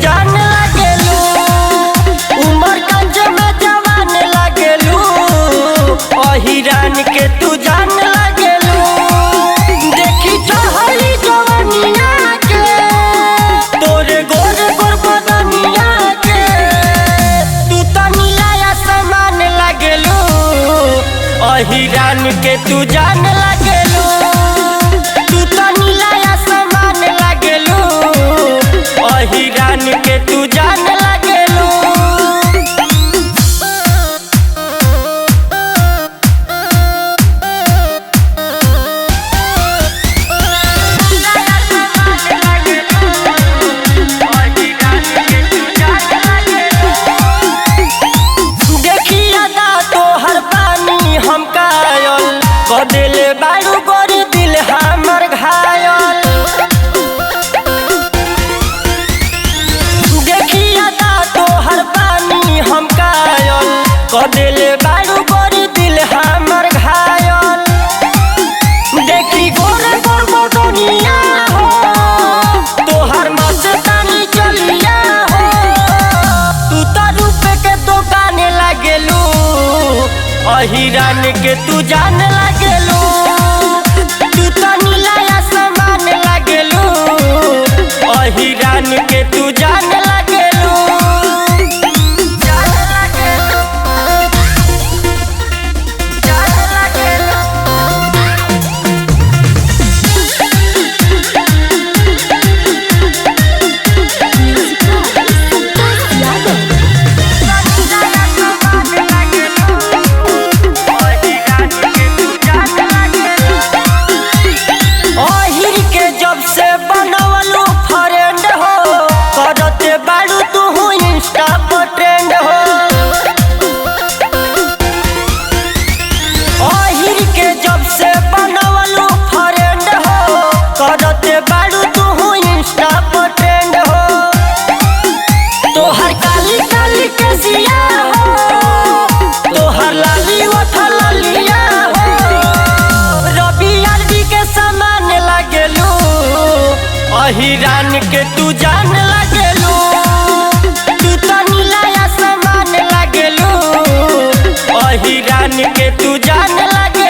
जान लागेलू, उमर कंज में जवान लागेलू, अहिरान के तू जान लागेलू। देखी चढ़ली जवानिया के, तोरे गोर गोर बदनिया के, तू तो नीला आसमान लागेलू, अहिरान के तू जान लागेलू, तू तो नीला आसमान लागेलू, अहिरान के तू जान लागेलू। देखिया दा तोहर पानी हम कायल, कदेले बारू गोरी दिल हमर घायल। देखिया दा तोहर पानी हम कायल, कदेले बारू गोरी दिल हमर घायल। देखी गोरे गोर बदनिया हो, तोहर मस्तानी चलिया हो, तू तो रूप के दुकान लागेलू, अहिरान के तू जान लागेलू, तू तो नीला आसमान लागेलू, अहिरान के तू जान लागेलू। जान लागेलू, जान लागेलू। अहिर के जब से बनवलू फ्रेंड हो, करते बारू तू इंस्टा पर ट्रेंड हो। अहिर के जब से बनवलू फ्रेंड हो, करते बारू तू इंस्टा पर ट्रेंड हो। तोहर काली काली केसिया हो, तोहर लाली ओठा लालिया हो, रवि आरबी के समान लागेलू, अहिरान के तू जान लागेलू, तू तो नीला आसमान लागेलू, अहिरान के तू जान लागेलू।